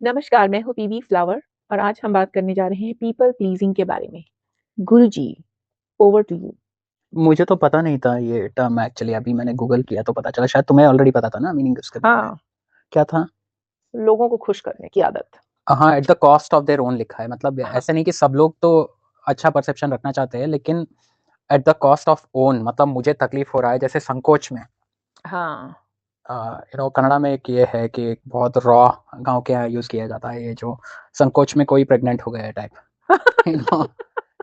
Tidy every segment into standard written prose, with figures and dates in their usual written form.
नमस्कार, मैं हूँ पीवी फ्लावर और आज हम बात करने जा रहे हैं पीपल प्लीजिंग के बारे में। गुरुजी, ओवर टू यू। मुझे तो पता नहीं था ये टर्म एक्चुअली। अभी मैंने गूगल किया तो पता चला। शायद तुम्हें ऑलरेडी पता था ना मीनिंग उसके बारे में। हाँ, क्या था? लोगों को खुश करने की आदत। हाँ, at the cost of their own लिखा है। मतलब हाँ, ऐसे नहीं कि सब लोग तो अच्छा परसेप्शन रखना चाहते हैं, लेकिन at the cost of own. मतलब मुझे तकलीफ हो रहा है, जैसे संकोच में हाँ, कन्नड़ा में एक ये है कि एक बहुत रॉ गांव के यहाँ यूज किया जाता है, ये जो संकोच में कोई प्रेग्नेंट हो गया है टाइप। यू नो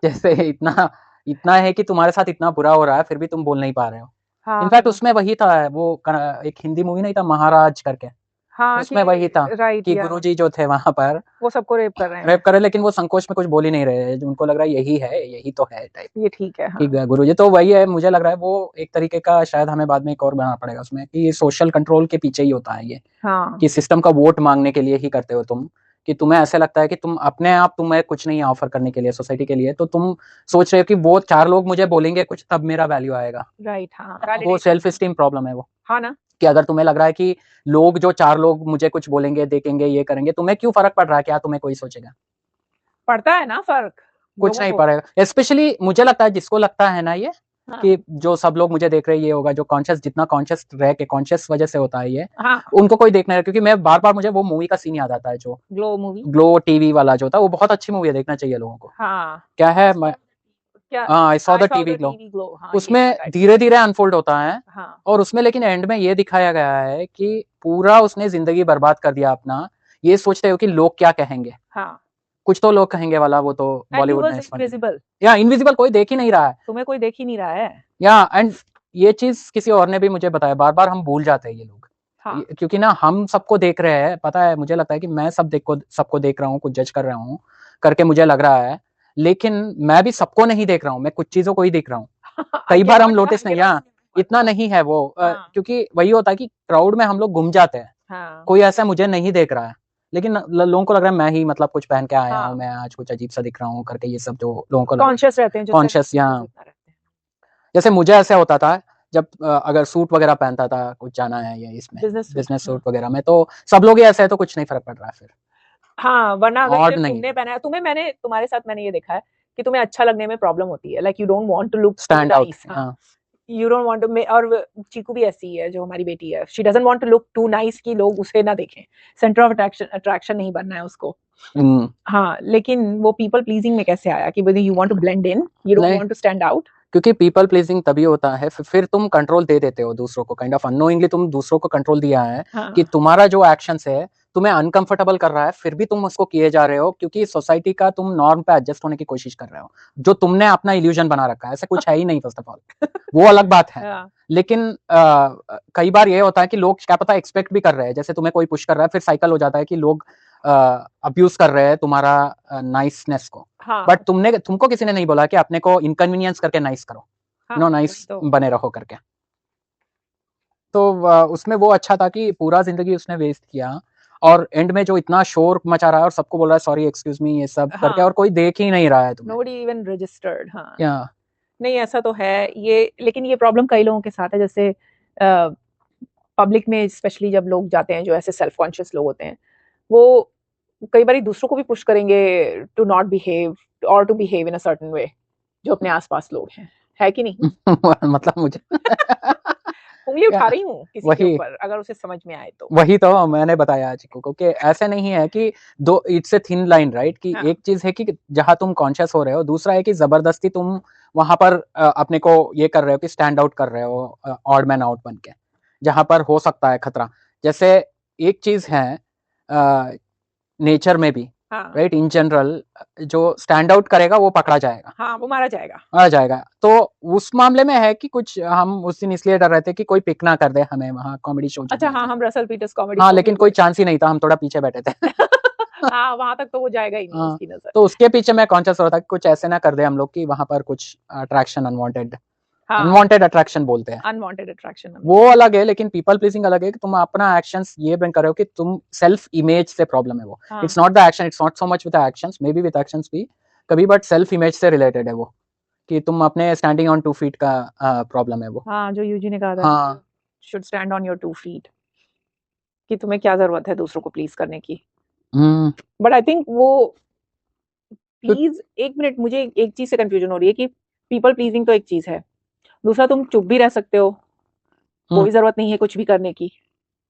जैसे इतना इतना है कि तुम्हारे साथ इतना बुरा हो रहा है, फिर भी तुम बोल नहीं पा रहे हो। इनफैक्ट हाँ, उसमें वही था, वो एक हिंदी मूवी नहीं था महाराज करके, हाँ कि उसमें वही था राइट कि या गुरुजी जो थे वहां पर वो सबको रेप कर रहे रैप हैं। कर रहे, लेकिन वो संकोच में कुछ बोल ही नहीं रहे। जो उनको लग रहा है यही है, यही तो है टाइप ये ठीक है, कि हाँ। गुरुजी तो वही है। मुझे लग रहा है वो एक तरीके का, शायद हमें बाद में एक और बनाना पड़ेगा उसमें, कि ये सोशल कंट्रोल के पीछे ही होता है ये, हाँ, कि सिस्टम का वोट मांगने के लिए ही करते हो तुम। कि तुम्हें ऐसे लगता है कि तुम अपने आप, तुम्हें कुछ नहीं ऑफर करने के लिए सोसाइटी के लिए, तो तुम सोच रहे हो कि वो चार लोग मुझे बोलेंगे कुछ तब मेरा वैल्यू आएगा। राइट, हाँ, वो वैलिडेशन। सेल्फ स्टीम प्रॉब्लम है वो। हाँ ना, कि अगर तुम्हें लग रहा है कि लोग, जो चार लोग मुझे कुछ बोलेंगे, देखेंगे, ये करेंगे, तुम्हें क्यों फर्क पड़ रहा है? क्या तुम्हें कोई सोचेगा? पड़ता है ना फर्क कुछ लोगों नहीं को। पड़ेगा। स्पेशली मुझे लगता है जिसको लगता है ना ये, हाँ, कि जो सब लोग मुझे देख रहे हैं ये होगा, जो कॉन्शियस, जितना कॉन्शियस रह के, कॉन्शियस वजह से होता है ये, हाँ, उनको कोई देखना है। क्योंकि मैं बार बार, मुझे वो मूवी का सीन याद आता है जो ग्लो मूवी। ग्लो टीवी वाला जो था, वो बहुत अच्छी मूवी है, देखना चाहिए लोगों को। हाँ, क्या है क्या? हाँ, I saw I the saw TV the glow. TV glow, हाँ ये उसमें राइट। धीरे धीरे अनफोल्ड होता है, हाँ, और उसमें लेकिन एंड में ये दिखाया गया है कि पूरा उसने जिंदगी बर्बाद कर दिया अपना, ये सोचते हो कि लोग क्या कहेंगे। हाँ, कुछ तो लोग कहेंगे वाला, वो तो एंड ही बॉलीवुड वाज ने समझ लिया। इनविजिबल। या इनविजिबल, कोई देख ही नहीं रहा है। तुम्हें कोई देख ही नहीं रहा है। या एंड ये चीज किसी और ने भी मुझे बताया, बार बार हम भूल जाते हैं ये लोग। हाँ, क्योंकि ना हम सबको देख रहे हैं, पता है, मुझे लगता है कि मैं सबको देख रहा हूँ, कुछ जज कर रहा हूँ करके मुझे लग रहा है, लेकिन मैं भी सबको नहीं देख रहा हूँ, मैं कुछ चीजों को ही देख रहा हूँ। आई कई कैन बार हम नॉट नोटिस नहीं, या इतना नहीं है वो, हाँ, क्योंकि वही होता है कि क्राउड में हम लोग गुम जाते हैं। हाँ, कोई ऐसा मुझे नहीं देख रहा है, लेकिन लोगों को लग रहा है मैं ही, मतलब कुछ पहन के आया हूँ, हाँ, मैं आज कुछ अजीब सा दिख रहा हूँ करके, ये सब जो लोगों को लग रहा है कॉन्शियस रहते हैं जो सेल्फ कॉन्शियस। या जितना रहते हैं। जैसे मुझे ऐसा होता था, जब अगर सूट वगैरह पहनता था, कुछ जाना है ये इसमें, बिजनेस सूट, बिजनेस हाँ। सूट वगैरह में, तो सब लोग ही ऐसे है, तो कुछ नहीं फर्क पड़ रहा है फिर। हाँ, वरना अगर ऑड सिर्फ नहीं तुमने पहना है, तुम्हारे साथ मैंने ये देखा है कि तुम्हें अच्छा लगने में प्रॉब्लम होती है, like you don't want to look to stand out. Nice. हाँ, यू डोंट वांट टू। और चीकू भी ऐसी है, जो हमारी बेटी है, she doesn't want to look too nice कि लोग उसे ना देखें। सेंटर ऑफ अट्रैक्शन नहीं बनना है उसको। हाँ, लेकिन वो पीपल प्लीजिंग में कैसे आया कि you want to blend in, you don't नहीं, वांट टू स्टैंड आउट। क्योंकि पीपल प्लीजिंग तभी होता है, फिर तुम कंट्रोल दे देते हो दूसरों को, काइंड ऑफ अननोइंगली तुम दूसरों को कंट्रोल दिया है, कि हाँ, तुम्हारा जो एक्शंस है तुम्हें अनकंफर्टेबल कर रहा है, फिर भी तुम उसको किए जा रहे हो, क्योंकि सोसाइटी का तुम नॉर्म पे एडजस्ट होने की कोशिश कर रहे हो, जो तुमने अपना इल्यूजन बना रखा है। ऐसा कुछ है ही नहीं, फर्स्ट ऑफ ऑल, वो अलग बात है। हाँ, लेकिन कई बार ये होता है कि लोग क्या पता एक्सपेक्ट भी कर रहे हैं, जैसे तुम्हें कोई पुश कर रहा है, फिर साइकिल हो जाता है कि लोग अब्यूज कर रहे हैं तुम्हारा नाइसनेस को। हाँ, बट तुमको किसी ने नहीं बोला कि अपने को इनकन्वीनियंस करके नाइस करो, हाँ, वही नाइस तो। बने रहो करके। तो उसमें वो अच्छा था कि पूरा जिंदगी उसने वेस्ट किया, और एंड में जो इतना शोर मचा रहा है और सबको बोल रहा है सॉरी, एक्सक्यूज मी, ये सब करके, और हाँ, कोई देख ही नहीं रहा है तुम्हें। नोबडी इवन रजिस्टर्ड, हाँ। या नहीं, ऐसा तो है ये, लेकिन ये प्रॉब्लम कई लोगों के साथ है, जैसे पब्लिक में स्पेशली जब लोग जाते हैं, जो ऐसे सेल्फ कॉन्शियस लोग होते हैं, वो कई बार दूसरों को भी पुश करेंगे टू नॉट बिहेव और to behave in a certain way, जो अपने आसपास लोग हैं, है कि नहीं? मतलब मुझे उंगली या उठा रही हूँ किसी के वही ऊपर, अगर उसे समझ में आए तो। वही तो मैंने बताया आज को, क्योंकि ऐसे नहीं है कि दो, it's a thin line right, कि हाँ, एक चीज है कि जहां तुम कॉन्शियस हो रहे हो, दूसरा है कि जबरदस्ती तुम वहां पर अपने को ये कर रहे हो कि स्टैंड आउट कर रहे हो, ऑड मैन आउट बन के, जहां पर हो सकता है खतरा। जैसे एक चीज है नेचर में भी, हाँ, राइट, इन जनरल, जो स्टैंड आउट करेगा वो पकड़ा जाएगा, हाँ, वो मारा जाएगा। आ जाएगा। तो उस मामले में है कि कुछ हम उस दिन इसलिए डर रहे थे कि कोई पिक ना कर दे हमें वहाँ कॉमेडी शो जो अच्छा, दिए हाँ, थे। हम रसल पीटर्स कॉमेडी हाँ, शो भी लेकिन कोई हुए। चांस ही नहीं था, हम थोड़ा पीछे बैठे थे। हाँ, वहां तक तो वो जाएगा ही नहीं, हाँ, उसकी नजर। तो उसके पीछे मैं कॉन्शियस हो रहा था कि कुछ ऐसे ना कर दे हम लोग कि वहां पर कुछ अट्रैक्शन, अनवांटेड, हाँ, अनवांटेड अट्रैक्शन बोलते हैं, अनवांटेड अट्रैक्शन वो अलग है। लेकिन पीपल प्लीजिंग अलग है, कि तुम अपना एक्शंस ये ब्रिंग कर रहे हो कि तुम सेल्फ इमेज से प्रॉब्लम है वो। हाँ, it's not the action, it's not so much with the actions, may be with actions भी कभी, बट सेल्फ इमेज से रिलेटेड है वो, कि तुम अपने स्टैंडिंग ऑन 2 फीट का प्रॉब्लम है वो। हाँ, जो यूजी ने कहा था, हाँ, should stand on your 2 feet, कि तुम्हें क्या जरूरत है दूसरों को प्लीज करने की। बट आई थिंक वो तो प्लीज, एक मिनट, मुझे एक चीज से कंफ्यूजन हो रही है कि पीपल प्लीजिंग तो एक चीज है, दूसरा तुम चुप भी रह सकते हो, कोई जरूरत नहीं है कुछ भी करने की,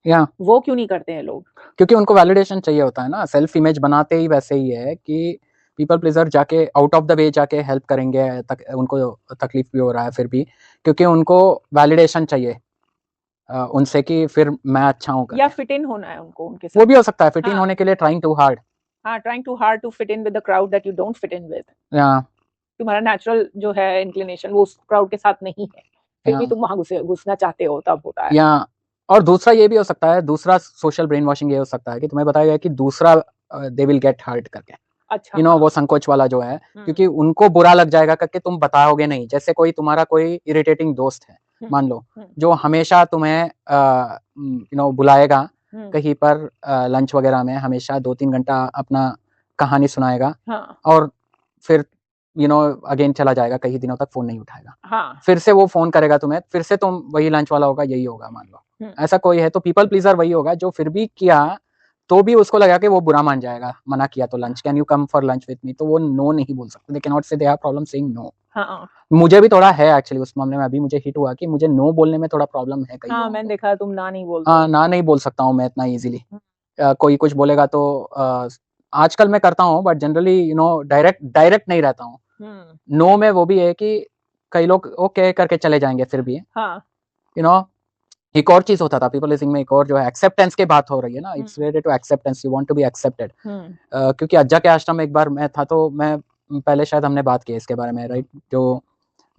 या वो क्यों नहीं करते हैं लोग? क्योंकि उनको वैलिडेशन चाहिए होता है ना, सेल्फ इमेज बनाते ही वैसे ही है कि पीपल प्लीजर जाके आउट ऑफ द वे जाके हेल्प करेंगे, उनको तकलीफ भी हो रहा है फिर भी, क्योंकि उनको वैलिडेशन चाहिए उनसे कि फिर मैं अच्छा हूँ या करके। फिट इन होना है उनको उनके वो साथ। भी हो सकता है, फिट इन हाँ होने के लिए ट्राइंग टू हार्ड। हाँ, trying too hard to fit in with the crowd that you don't fit in with. या तुम्हारा नेचुरल जो है इंक्लिनेशन वो उस क्राउड के साथ नहीं है, फिर या भी तुम वहां घुसना चाहते हो, तब होता है। या और दूसरा ये भी हो सकता है, दूसरा सोशल ब्रेन वॉशिंग ये हो सकता है कि तुम्हें बताया गया कि दूसरा दे विल गेट हर्ट करके, अच्छा, यू नो, हाँ। वो संकोच वाला जो है, क्योंकि उनको बुरा लग जाएगा करके तुम बताओगे नहीं। जैसे कोई तुम्हारा कोई इरिटेटिंग दोस्त है मान लो, जो हमेशा तुम्हें यू नो बुलाएगा कहीं पर लंच वगैरह में, हमेशा 2-3 घंटा अपना कहानी सुनाएगा, हाँ और फिर यू नो अगेन चला जाएगा, कई दिनों तक फोन नहीं उठाएगा, हाँ। फिर से वो फोन करेगा तुम्हें, फिर से तुम वही लंच वाला होगा, यही होगा मान लो। ऐसा कोई है तो पीपल प्लीजर वही होगा जो फिर भी किया तो भी उसको लगा कि वो बुरा मान जाएगा, मना किया तो lunch, can you come for lunch with me, तो वो नो नहीं बोल सकते, दे can not say, they have problem saying no. हाँ मुझे भी थोड़ा है एक्चुअली उस मामले में, अभी मुझे हिट हुआ कि मुझे नो बोलने में थोड़ा प्रॉब्लम है कई हाँ, लोगों मैंने को। देखा तुम ना नहीं बोलते हो। हाँ, ना नहीं बोल सकता हूँ मैं इतना इजीली। कोई कुछ बोलेगा तो आजकल मैं करता हूँ, but generally you know direct direct नहीं रहता हूँ। नो में वो भी है कि कई लोग ओके करके चले जाएंगे फिर भी, हाँ यू नो। एक और चीज होता था पीपल प्लीजिंग में, एक और जो है एक्सेप्टेंस की बात हो रही है ना, it's related to acceptance, you want to be accepted. क्योंकि अज्जा के आश्रम में एक बार मैं था, तो मैं पहले शायद हमने बात की इसके बारे में, राइट, जो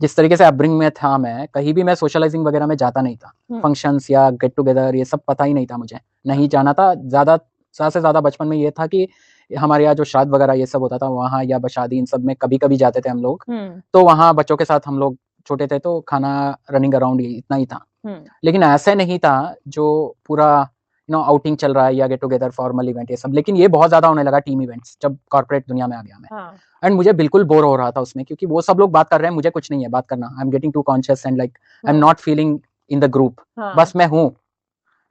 जिस तरीके से अपब्रिंग में था, मैं कहीं भी मैं सोशलाइजिंग वगैरह में जाता नहीं था, फंक्शंस या गेट टुगेदर ये सब पता ही नहीं था मुझे, नहीं जाना था। ज़्यादा से ज़्यादा बचपन में ये था कि हमारे यहाँ जो श्राद्ध वगैरह ये सब होता था वहाँ, या शादी, इन सब में कभी कभी जाते थे हम लोग, तो वहाँ बच्चों के साथ हम लोग छोटे थे तो खाना रनिंग अराउंड इतना ही था। लेकिन ऐसे नहीं था जो पूरा यू नो आउटिंग चल रहा है या गेट टुगेदर फॉर्मल इवेंट ये सब, लेकिन ये बहुत ज्यादा होने लगा टीम इवेंट्स जब कॉर्पोरेट दुनिया में आ गया मैं। एंड मुझे बिल्कुल बोर हो रहा था उसमें, क्योंकि वो सब लोग बात कर रहे हैं, मुझे कुछ नहीं है बात करना, I am getting too conscious and like I am not feeling in the group, बस मैं हूँ,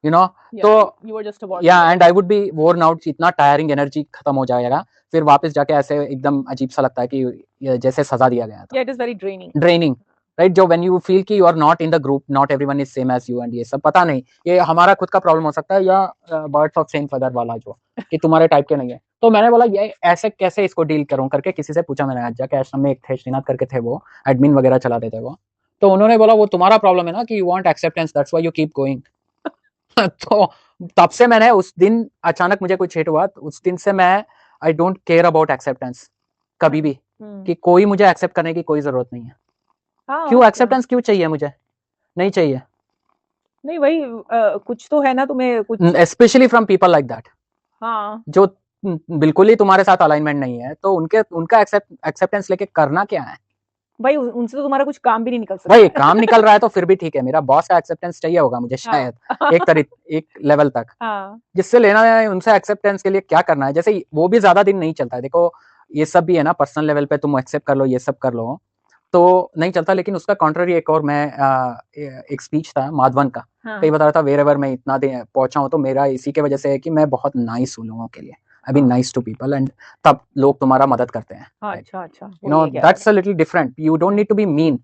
यू नो। तो या and I would be worn out, इतना टायरिंग, एनर्जी खत्म हो जाएगा, फिर वापस जाके ऐसे एकदम अजीब सा लगता है कि जैसे सजा दिया गया था। It is very draining, draining, right, जो व्हेन यू फील कि you are not in the group, not everyone is same as you, and ये सब पता नहीं, ये हमारा खुद का प्रॉब्लम हो सकता है, या बर्ड्स ऑफ सेम फेदर वाला जो कि तुम्हारे टाइप के नहीं है। तो मैंने बोला ये ऐसे कैसे इसको डील करूं करके किसी से पूछा मैंने। आज जाके आश्रम में एक थे, श्रीनाथ करके थे, वो एडमिन वगैरह चलाते थे वो, तो उन्होंने बोला वो तुम्हारा प्रॉब्लम है ना कि you want acceptance, that's why you keep going. तो तब से मैंने, उस दिन अचानक मुझे कुछ हिट हुआ, उस दिन से मैं I don't care about acceptance कभी भी, कि कोई मुझे एक्सेप्ट करने की कोई जरूरत नहीं है। क्यों एक्सेप्टेंस क्यों चाहिए मुझे, नहीं चाहिए। नहीं वही कुछ तो है ना तुम्हें कुछ, specially from people like that, हाँ, जो बिल्कुल ही तुम्हारे साथ अलाइनमेंट नहीं है, तो उनका एक्सेप्टेंस लेके करना क्या है भाई, उनसे तो तुम्हारा कुछ काम भी नहीं निकल सकता। भाई काम निकल रहा है तो फिर भी ठीक है, मेरा बॉस का एक्सेप्टेंस चाहिए होगा मुझे शायद, एक लेवल तक, जिससे लेना है उनसे एक्सेप्टेंस के लिए क्या करना है। जैसे वो भी ज्यादा दिन नहीं चलता है, देखो ये सब भी है ना, पर्सनल लेवल पे तुम एक्सेप्ट कर लो, ये सब कर लो तो नहीं चलता। लेकिन उसका कॉन्ट्ररी एक और, मैं एक स्पीच था माधवन का, कई बता रहा था, वेर एवर मैं इतना दिन पहुंचा हूं तो मेरा इसी के वजह से है कि मैं बहुत नाइस हूं लोगों के लिए, I been nice to people, and तब लोग तुम्हारा मदद करते हैं। अच्छा अच्छा, you know that's a little different, you don't need to be mean.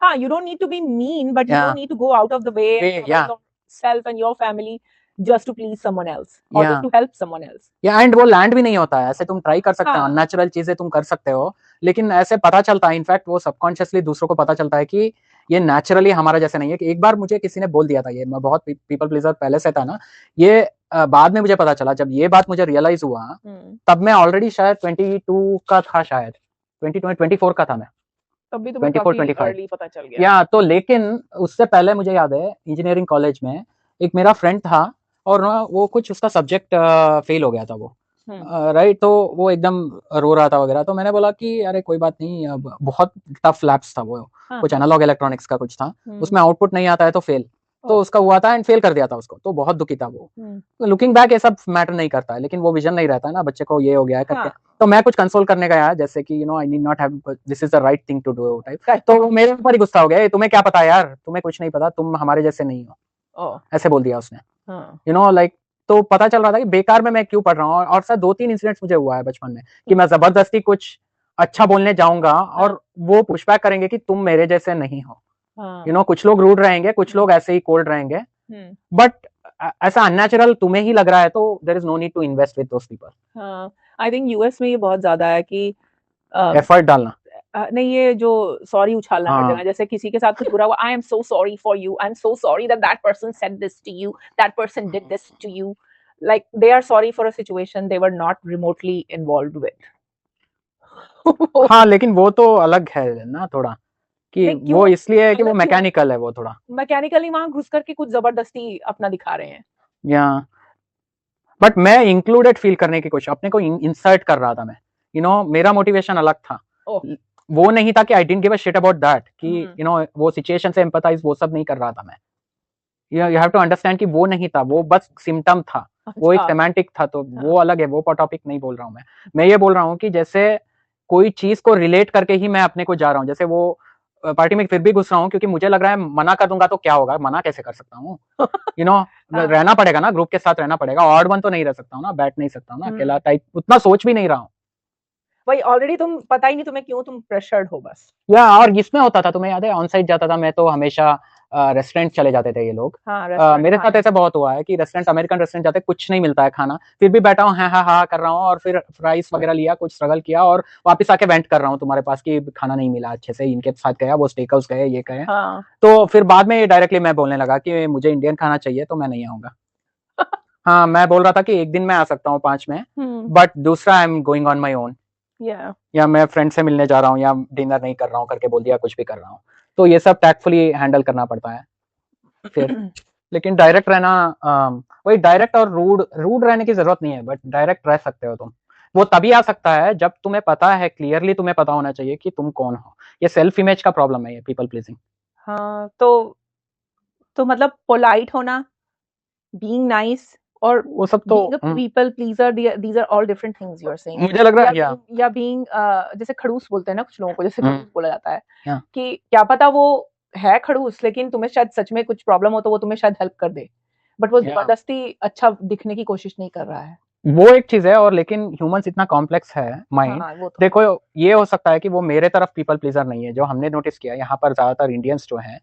हाँ, you don't need to be mean, but you don't need to go out of the way and cover yourself and your family just to please someone else or just to help someone else. And वो land भी नहीं होता है, ऐसे तुम try कर सकते हो, अननेचुरल चीजें तुम कर सकते हो, लेकिन ऐसे पता चलता है, इनफैक्ट वो सबकॉन्शियसली दूसरों को पता चलता है कि ये नेचुरली हमारा जैसे नहीं है। कि एक बार मुझे किसी ने बोल दिया था, ये मैं बहुत पीपल प्लीजर पहले से था ना, ये बाद में मुझे पता चला, जब ये बात मुझे रियलाइज हुआ तब मैं ऑलरेडी शायद 22 का था, शायद 24 का था मैं, तब भी तुम्हें काफी अर्ली पता चल गया। या तो, लेकिन उससे पहले मुझे याद है इंजीनियरिंग कॉलेज में एक मेरा फ्रेंड था, और वो कुछ उसका सब्जेक्ट फेल हो गया था वो, राइट, तो वो एकदम रो रहा था वगैरह, तो मैंने बोला कि अरे कोई बात नहीं, अब बहुत टफ लैब्स था वो, कुछ एनालॉग इलेक्ट्रॉनिक्स का कुछ था, उसमें आउटपुट नहीं आता है तो फेल, तो उसका हुआ था एंड फेल कर दिया था उसको, तो बहुत दुखी था वो। लुकिंग बैक ये सब मैटर नहीं करता है, लेकिन वो विजन नहीं रहता है ना बच्चे को, ये हो गया है करके। तो मैं कुछ कंसोल करने गया, जैसे कि you know I need not have, this is the right thing to do type, तो मेरे ऊपर ही गुस्सा हो गया, तुम्हें क्या पता यार, तुम्हें कुछ नहीं पता, तुम हमारे जैसे नहीं हो, ऐसे बोल दिया उसने, यू नो लाइक। तो पता चल रहा था कि बेकार में मैं क्यों पढ़ रहा हूँ। और सर 2-3 इंसिडेंट्स मुझे हुआ है बचपन में कि मैं जबरदस्ती कुछ अच्छा बोलने जाऊंगा और वो पुशबैक करेंगे कि तुम मेरे जैसे नहीं हो। कुछ लोग रूड रहेंगे, कुछ लोग ऐसे ही कोल्ड रहेंगे, बट ऐसा अननेचुरल तुम्हें ही लग रहा है तो there is no need to invest with those people. I think US में ये बहुत ज्यादा है कि एफर्ट डालना, नहीं, ये जो सॉरी उछालना हर हाँ। जगह, जैसे किसी के साथ कुछ बुरा हुआ, I am so sorry for you, I am so sorry that that person said this to you, that person did this to you, like they are sorry for a situation they were not remotely involved with. हाँ, लेकिन वो तो अलग है ना थोड़ा, कि नहीं, वो इसलिए है कि वो अलग क्यों? मैकेनिकल है, वो थोड़ा मैकेनिकली वहां घुस करके कुछ जबरदस्ती अपना दिखा रहे हैं। या बट मैं इंक्लूडेड फील करने की कोशिश, अपने को इंसर्ट कर रहा था मैं, मेरा मोटिवेशन अलग था। वो नहीं था कि I didn't give a shit about that, कि वो सिचुएशन से एम्पैथाइज वो सब नहीं कर रहा था मैं। यू हैव टू अंडरस्टैंड कि वो नहीं था, वो बस सिम्टम था, वो एक सेमेंटिक था, तो वो अलग है, वो टॉपिक नहीं बोल रहा हूँ मैं ये बोल रहा हूँ कि जैसे कोई चीज को रिलेट करके ही मैं अपने को जा रहा हूँ। जैसे वो पार्टी में फिर भी घुस रहा हूँ क्योंकि मुझे लग रहा है मना कर दूंगा तो क्या होगा, मना कैसे कर सकता हूँ, रहना पड़ेगा ना, ग्रुप के साथ रहना पड़ेगा, ऑड वन तो नहीं रह सकता हूँ ना, बैठ नहीं सकता हूँ ना अकेला टाइप, उतना सोच भी नहीं रहा हूँ। भाई ऑलरेडी तुम पता ही नहीं तुम्हें क्यों, तुम प्रेशर्ड हो बस। और इसमें होता था, तुम्हें याद है ऑन साइट जाता था मैं तो हमेशा रेस्टोरेंट चले जाते थे ये लोग। मेरे साथ ऐसा बहुत हुआ है कि रेस्टोरेंट, अमेरिकन रेस्टोरेंट जाते, कुछ नहीं मिलता है खाना, फिर भी बैठा हूँ, हाँ कर रहा हूँ, और फिर फ्राइज वगैरह लिया, कुछ स्ट्रगल किया, और वापस आके वेंट कर रहा हूँ तुम्हारे पास कि खाना नहीं मिला अच्छे से, इनके साथ गया, वो स्टेक हाउस गए, ये गए। तो फिर बाद में डायरेक्टली मैं बोलने लगा कि मुझे इंडियन खाना चाहिए तो मैं नहीं आऊंगा। हाँ, मैं बोल रहा था कि एक दिन मैं आ सकता हूँ 5 में, बट दूसरा I am going on my own, या मैं फ्रेंड से मिलने जा रहा हूँ, या डिनर नहीं कर रहा हूँ करके बोल दिया, कुछ भी कर रहा हूँ। तो ये सब टैक्टफुली हैंडल करना पड़ता है फिर। लेकिन डायरेक्ट रहना, वही डायरेक्ट और रूड रहने की जरूरत नहीं है, बट डायरेक्ट रह सकते हो तुम। वो तभी आ सकता है जब तुम्हें पता है, क्लियरली तुम्हें पता होना चाहिए कि तुम कौन हो। ये सेल्फ इमेज का प्रॉब्लम है, ये पीपल प्लीजिंग। हाँ, तो मतलब पोलाइट होना, बीइंग नाइस, और वो सब तो people pleaser, these are all different things you are saying. मुझे लग रहा है या बीइंग जैसे खड़ूस बोलते हैं ना कुछ लोगों को, जैसे खड़ूस बोला जाता है कि क्या पता वो है खड़ूस, लेकिन तुम्हें शायद सच में कुछ प्रॉब्लम हो तो वो तुम्हें शायद हेल्प कर दे, बट वो जबरदस्ती अच्छा दिखने की कोशिश नहीं कर रहा है। वो एक चीज है, और लेकिन ह्यूमंस इतना कॉम्प्लेक्स है माइंड। तो देखो, ये हो सकता है कि वो मेरे तरफ पीपल प्लीजर नहीं है, जो हमने नोटिस किया यहाँ पर ज्यादातर इंडियंस जो हैं,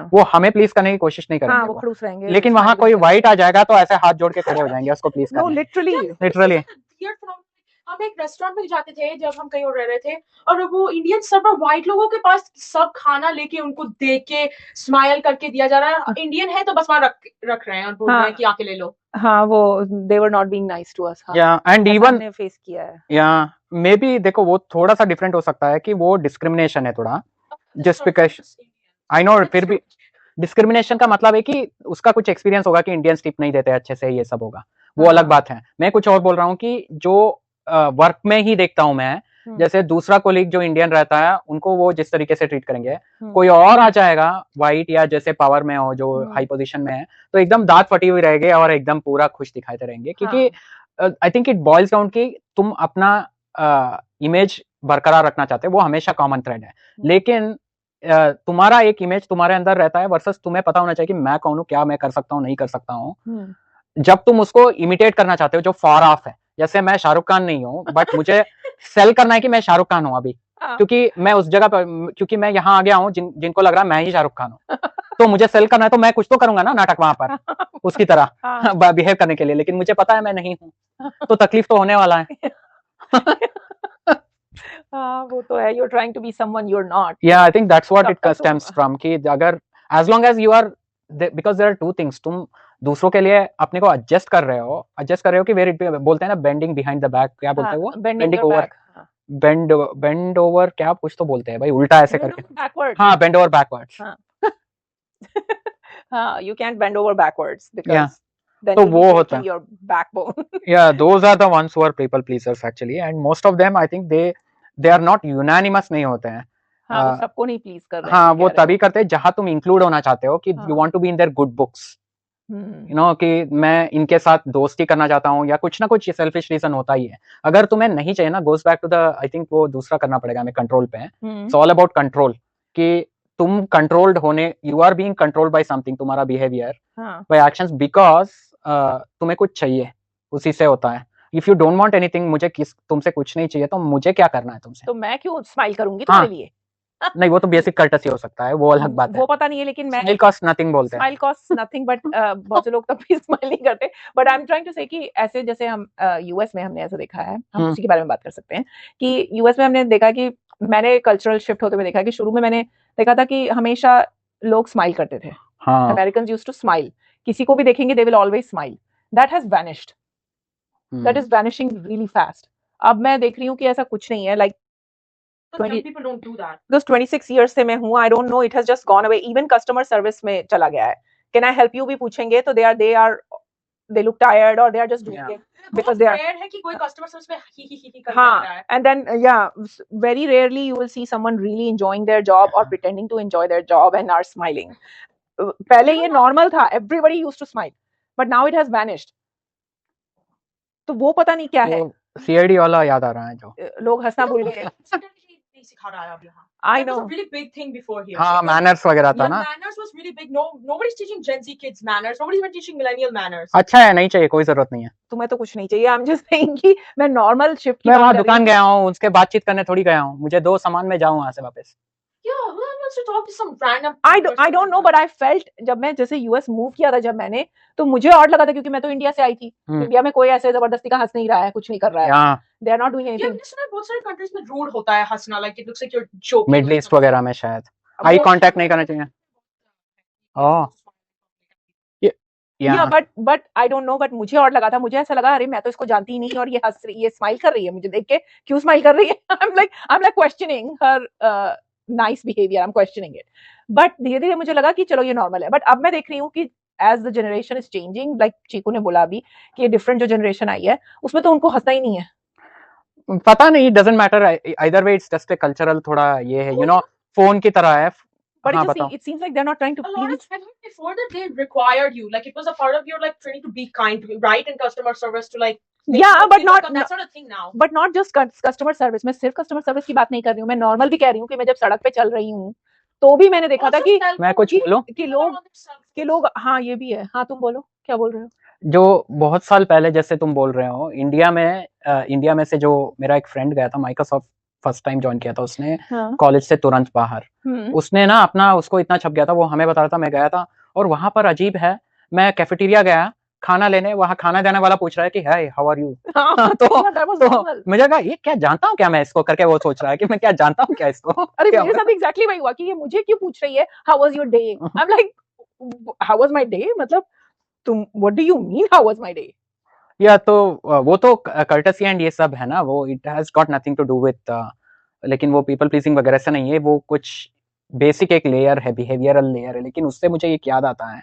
वो हमें प्लीज करने की कोशिश नहीं करेंगे, वो खड़ूस रहेंगे। लेकिन वहां कोई व्हाइट आ जाएगा तो ऐसे हाथ जोड़ के खड़े हो जाएंगे उसको प्लीज करने। नो, लिटरली हम एक रेस्टोरेंट में जाते थे जब हम कहीं और रह रहे थे, और वो इंडियन सर्वर व्हाइट लोगों के पास सब खाना लेके उनको देख के स्माइल करके दिया जा रहा है, इंडियन है तो बस वहां रख रहे हैं और बोल रहे हैं कि आके ले लो। हाँ, वो they were not being nice to us। And even हमने फेस किया है। मे बी देखो, वो थोड़ा सा डिफरेंट हो सकता है कि वो डिस्क्रिमिनेशन है थोड़ा, जस्ट बिकॉज आई नो, फिर भी डिस्क्रिमिनेशन का मतलब है कि उसका कुछ एक्सपीरियंस होगा कि इंडियंस टिप नहीं देते अच्छे से, ये सब होगा, वो अलग बात है। मैं कुछ और बोल रहा हूँ कि जो वर्क में ही देखता हूँ मैं, जैसे दूसरा कोलीग जो इंडियन रहता है उनको वो जिस तरीके से ट्रीट करेंगे, कोई और आ जाएगा व्हाइट या जैसे पावर में हो, जो हाई पोजीशन में है, तो एकदम दांत फटी हुई रहेगी और एकदम पूरा खुश दिखाते रहेंगे, क्योंकि I think it boils down कि तुम अपना इमेज बरकरार रखना चाहते हो, वो हमेशा कॉमन थ्रेड है। लेकिन तुम्हारा एक इमेज तुम्हारे अंदर रहता है, वर्सेस तुम्हें पता होना चाहिए कि मैं कौन हूँ, क्या मैं कर सकता हूँ, नहीं कर सकता हूँ। जब तुम उसको इमिटेट करना चाहते हो जो फार ऑफ है, जैसे मैं शाहरुख खान नहीं हूँ, बट मुझे सेल करना है कि मैं शाहरुख खान हूँ अभी, क्योंकि मैं उस जगह पर, क्योंकि मैं यहाँ आ गया हूँ जिनको लग रहा है मैं ही शाहरुख खान हूँ, तो मुझे सेल करना है, तो मैं कुछ तो करूंगा ना नाटक वहां पर उसकी तरह बिहेव करने के लिए, लेकिन मुझे पता है मैं नहीं हूँ, तो तकलीफ तो होने वाला है। वो तो है, you're trying to be someone you're not. Yeah, I think that's what it stems from, कि अगर as long as you are, because there are two things, तुम दूसरों के लिए अपने को एडजस्ट कर रहे हो कि वेरी, बोलते हैं ना बेंडिंग बिहाइंड द बैक, क्या बोलते हैं वो, बेंडिंग ओवर, बेंड ओवर, क्या कुछ तो बोलते हैं भाई, उल्टा ऐसे करके, हाँ, बेंड ओवर बैकवर्ड्स। हाँ, you can't bend over backwards because then तो वो होता है your backbone. Yeah, those are the ones who are people pleasers actually, and most of them I think they are not unanimous, नहीं होते हैं। हाँ, वो सबको नहीं प्लीज कर रहे हैं। हाँ, वो तभी करते हैं जहां तुम इंक्लूड होना चाहते हो, कि you want to be in their good books, कि मैं इनके साथ दोस्ती करना चाहता हूँ, या कुछ ना कुछ सेल्फिश रीजन होता ही है। अगर तुम्हें नहीं चाहिए ना, goes back to the, I think वो दूसरा करना पड़ेगा हमें, कंट्रोल पे। इट्स ऑल अबाउट कंट्रोल, कि तुम कंट्रोल्ड होने, you are being controlled by something, तुम्हारा बिहेवियर, बाय एक्शंस, बिकॉज तुम्हें कुछ चाहिए, उसी से होता है। If you don't want anything, मुझे तुमसे कुछ नहीं चाहिए, तो मुझे क्या करना है तुमसे? तो मैं क्यों स्माइल करूंगी हाँ। तुम्हारे लिए? नहीं, वो तो बेसिक कर्टसी हो सकता है, वो अलग बात है। वो पता नहीं है, लेकिन मैं स्माइल कॉस्ट नथिंग बोलते हैं। स्माइल कॉस्ट नथिंग, बट बहुत से लोग तब भी स्माइल नहीं करते। But I am trying to say कि ऐसे जैसे हम यूएस में हमने ऐसा देखा है, हम उसी के बारे में बात कर सकते हैं कि यूएस में हमने देखा कि मैंने कल्चरल शिफ्ट होते हुए देखा कि शुरू में मैंने देखा था कि हमेशा लोग स्माइल करते थे। हाँ। अमेरिकन्स यूज्ड टू स्माइल, किसी को भी देखेंगे they will always smile. That has vanished, that is vanishing really fast. अब मैं देख रही हूँ कि ऐसा कुछ नहीं है, like But young people don't do that. because 26 years से मैं हूँ, I don't know, it has just gone away. Even customer service में चला गया है। Can I help you भी पूछेंगे तो they look tired or they are just doing it because they are rare है कि कोई customer service में ही करके आ हाँ, रहा है। and then yeah, very rarely you will see someone really enjoying their job or pretending to enjoy their job and are smiling. पहले ये normal था, everybody used to smile, but now it has vanished. तो वो पता नहीं क्या है, CID वाला याद आ रहा है जो लोग हंसना भूल गए। नहीं सिखा रहा है अब यहाँ। I That was know. a really big thing before here. हाँ, मैनर्स वगैरह था Yeah, ना। manners was really big. Nobody's teaching Gen Z kids manners. Nobody's even teaching millennial manners. अच्छा है, नहीं चाहिए, कोई जरूरत नहीं है। तुम्हें तो कुछ नहीं चाहिए। I'm just saying कि मैं नॉर्मल शिफ्ट की मैं बात वहाँ कर रही दुकान हूँ। गया हूँ, उसके बातचीत करने थोड़ी गया हूँ, मुझे 2 सामान में जाऊँ वहाँ से वापस। Yeah, who wants to talk to some random I don't know, but I felt जब मैं जैसे यूएस मूव किया था जब मैंने, तो मुझे ऑड लगा था क्योंकि मैं तो इंडिया से आई थी। इंडिया में कोई ऐसे जबरदस्ती का हंस नहीं रहा है, कुछ नहीं कर रहा है। यहाँ They are not doing Yeah, anything. मैंने सुना है बहुत सारे कंट्रीज में रूड होता है हंसना, like it looks like you're joking. Middle with east someone. वगैरह में शायद आई कांटेक्ट नहीं करना चाहिए। ओह, Yeah, but I don't know, but मुझे और लगा था, मुझे ऐसा लगा अरे मैं तो इसको जानती ही नहीं और ये हंस रही, ये स्माइल कर रही है मुझे देख के, क्यों स्माइल कर रही है? I'm like questioning her nice behavior, I'm questioning it. But धीरे-धीरे मुझे लगा कि चलो ये नॉर्मल है। बट अब मैं देख रही हूँ कि as the generation is changing, like चीकू ने बोला अभी कि ये डिफरेंट जो जनरेशन आई है, उसमें तो उनको हंसना ही नहीं है। पता नहीं, doesn't matter, either way it's just a cultural थोड़ा ये है, यू नो, फोन की तरह है। But हाँ, it बताओ। seems like they're not trying to A lot please. of times before that they required you, like it was a part of your like training to be kind, to be right in customer service, to like make Yeah, sure but people not come. That's not a thing now. But not just customer service. मैं सिर्फ customer service की बात नहीं कर रही हूँ, मैं normal भी कह रही हूँ कि मैं जब सड़क पे चल रही हूँ तो भी मैंने देखा था कि मैं कुछ बोलूं कि लोग हाँ ये भी है। हाँ तुम बोलो, क्या बोल रहे हो? जो बहुत साल पहले जैसे तुम बोल रहे हो, इंडिया में से जो मेरा एक फ्रेंड गया था माइक्रोसॉफ्ट, फर्स्ट टाइम ज्वाइन किया था उसने कॉलेज से तुरंत बाहर, उसने ना अपना उसको इतना छप गया था, वो हमें बता रहा था, मैं गया था और वहां पर अजीब है, मैं कैफेटेरिया गया खाना लेने, वहां खाना देने वाला पूछ रहा है कि हाय हाउ आर यू, तो मुझे कहा ये क्या जानता हूँ क्या मैं इसको, करके वो सोच रहा है कि मैं क्या जानता हूँ क्या इसको। अरे मेरे साथ एग्जैक्टली वही हुआ कि ये मुझे क्यों पूछ रही है how was your day. I am like how was my day, मतलब तुम what do you mean how was my day? या तो वो तो कर्टसी एंड ये सब है ना, वो it has got nothing to do with, लेकिन वो पीपल प्लीजिंग वगैरह से नहीं है, वो कुछ बेसिक एक लेयर है, बिहेवियरल लेयर है। लेकिन उससे मुझे एक याद आता है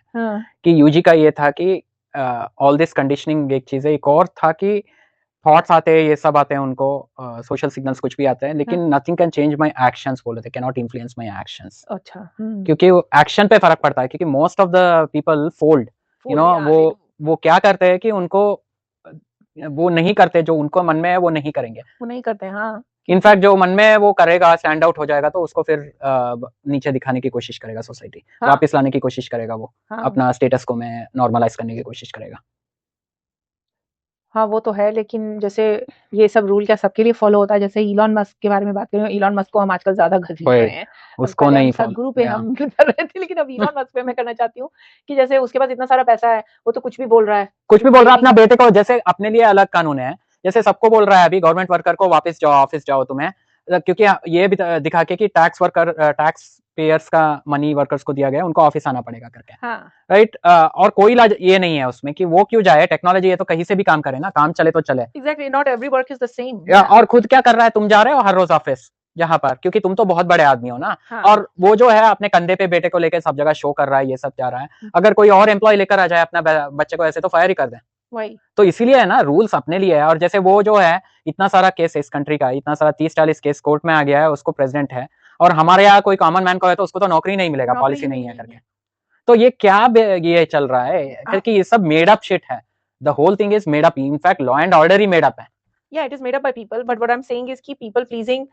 कि यूजी का ये था कि ऑल दिस कंडीशनिंग एक चीज है, एक और था कि थॉट्स आते हैं, ये सब आते हैं उनको, सोशल सिग्नल्स कुछ भी आते हैं, लेकिन nothing can change my actions बोले थे, can not influence my actions. अच्छा, क्योंकि एक्शन पे फर्क पड़ता है, क्योंकि most of the people fold, you know, वो क्या करते हैं कि उनको वो नहीं करते, जो उनको मन में है वो नहीं करेंगे, वो नहीं करते। हाँ, इनफैक्ट जो मन में वो करेगा, स्टैंड आउट हो जाएगा, तो उसको फिर नीचे दिखाने की कोशिश करेगा, सोसाइटी वापस लाने की कोशिश करेगा, वो अपना स्टेटस को में नॉर्मलाइज करने की कोशिश करेगा। हाँ वो तो है, लेकिन जैसे ये सब रूल क्या सबके लिए फॉलो होता है? जैसे इलॉन मस्क के बारे में बात करें, इलॉन मस्क को हम आजकल ज्यादा घसीट रहे हैं, उसको नहीं सदगुरु पे हम कर रहे थे, लेकिन अब इलॉन मस्क पे मैं करना चाहती हूँ कि जैसे उसके पास इतना सारा पैसा है, वो तो कुछ भी बोल रहा है, अपना बेटे को, जैसे अपने लिए अलग कानून है, जैसे सबको बोल रहा है अभी गवर्नमेंट वर्कर को वापस जाओ, ऑफिस जाओ तुम्हें, क्योंकि ये भी दिखा के कि टैक्स पेयर्स का मनी वर्कर्स को दिया गया, उनको ऑफिस आना पड़ेगा करके, राइट। और कोई इलाज ये नहीं है उसमें कि वो क्यों जाए, टेक्नोलॉजी है तो कहीं से भी काम करे ना, काम चले तो चले। Exactly, not every work is the same. और खुद क्या कर रहा है, तुम जा रहे हो हर रोज ऑफिस जहां पर, क्योंकि तुम तो बहुत बड़े आदमी हो ना, और वो जो है अपने कंधे पे बेटे को लेकर सब जगह शो कर रहा है, ये सब जा रहा है। अगर कोई और एम्प्लॉय लेकर आ जाए अपना बच्चे को, ऐसे तो फायर ही कर दे। तो इसीलिए है ना, रूल्स अपने लिए है। और जैसे वो जो है इतना सारा केस इस कंट्री का, इतना सारा 30-40 केस कोर्ट में आ गया है, उसको प्रेसिडेंट है, और हमारे यहाँ कोई कॉमन मैन को है तो उसको तो नौकरी नहीं मिलेगा, पॉलिसी नहीं है करके। तो ये क्या ये चल रहा है, क्योंकि ये सब मेड अप शिट है, the whole thing is made up, in fact law and order ही मेड अप है। Yeah, it is made up by people, but what I'm saying is कि people pleasing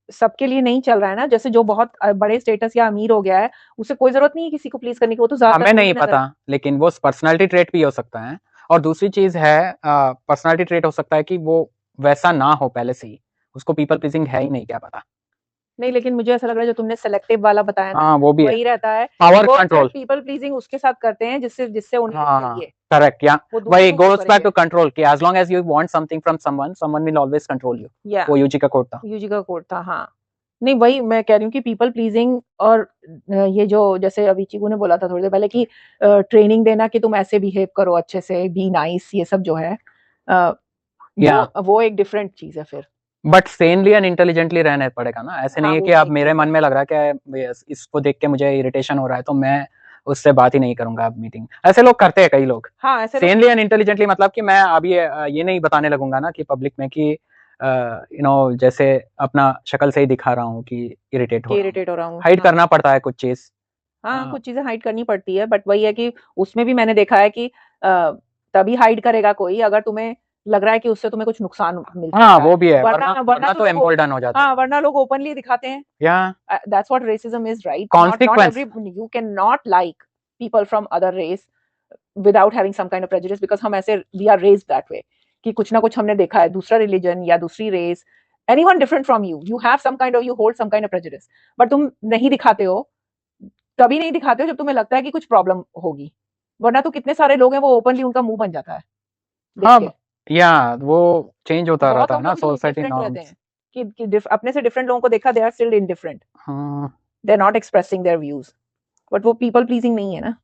सबके लिए नहीं चल रहा है ना। जैसे जो बहुत बड़े स्टेटस या अमीर हो गया है, उसे कोई जरूरत नहीं है किसी को प्लीज करने की, वो तो ज्यादातर हमें नहीं मुझे नजर पता, लेकिन वो पर्सनालिटी ट्रेट भी हो सकता है। और दूसरी चीज है, पर्सनालिटी ट्रेट हो सकता है कि वो वैसा ना हो पहले से ही, उसको पीपल प्लीजिंग है ही नहीं, क्या पता। नहीं, लेकिन मुझे ऐसा लग रहा है जो तुमने सेलेक्टिव वाला बताया ना, हाँ वो भी है, वही रहता है। पावर वो कंट्रोल। पीपल प्लीजिंग उसके साथ करते हैं जिससे जिससे उन्हें हाँ चाहिए, करेक्ट, या वो दूसरों वही को क्यों गोज बैक टू करेंगे। कंट्रोल कि as long as you want something from someone, someone will always control you. या वो यूजी का कोट था। यूजी का कोड था, हाँ। नहीं, वही मैं कह रही हूँ कि पीपल प्लीजिंग और ये जो जैसे अभी चीकू ने बोला था थोड़ी देर पहले कि ट्रेनिंग देना कि तुम ऐसे बिहेव करो अच्छे से, बी नाइस, ये सब जो है अ, या वो एक डिफरेंट चीज है फिर। बट सेनली एंड इंटेलिजेंटली रहना पड़ेगा ना। ऐसे हाँ, नहीं है वो कि भी अब एक मेरे चीज मन है। में लग रहा है कि इसको देख के मुझे इरिटेशन हो रहा है तो मैं उससे बात ही नहीं करूंगा अब मीटिंग। ऐसे लोग करते हैं कई लोग। हाँ, ऐसे लोग सेनली एंड इंटेलिजेंटली मतलब कि मैं अभी ये नहीं बताने लगूंगा ना कि पब्लिक में कि जैसे अपना शक्ल से ही दिखा रहा हूँ कि इरिटेट हो रहा हूँ। इरिटेट हो रहा हूँ, हाइड हाँ। करना पड़ता है कुछ चीज। हाँ, कुछ चीजें हाइड करनी पड़ती है, बट वही है कि उसमें भी मैंने देखा है कि तभी हाइड करेगा कोई अगर तुम्हें लग रहा है कि उससे तुम्हें कुछ नुकसान मिल हाँ सकता है। वो भी है, वरना वरना वरना वरना तो तो लोग एम्पोल्डन हो जाते हैं। हाँ, वरना लोग ओपनली दिखाते हैं। या That's what racism is, right? Not consequence. every, you cannot like people from other race without having some kind of prejudice, because हम ऐसे we are raised that way कि कुछ ना कुछ हमने देखा है, दूसरा रिलीजन या दूसरी race, anyone different from you, you have some kind of, you hold some kind of prejudice, but तुम नहीं दिखाते हो, तभी नहीं दिखाते हो जब तुम्हें लगता है कि कुछ प्रॉब्लम होगी। वरना तो कितने सारे लोग हैं वो ओपनली उनका मुंह बन जाता है देख हाँ के। या वो चेंज होता बहुत रहता है लोग ना भी सोसाइटी डिफरेंट रहते नॉर्म्स। हैं कि अपने से डिफरेंट लोगों को देखा, दे आर स्टिल इनडिफरेंट, हाँ they are not expressing their views, but वो पीपल प्लीजिंग नहीं है ना।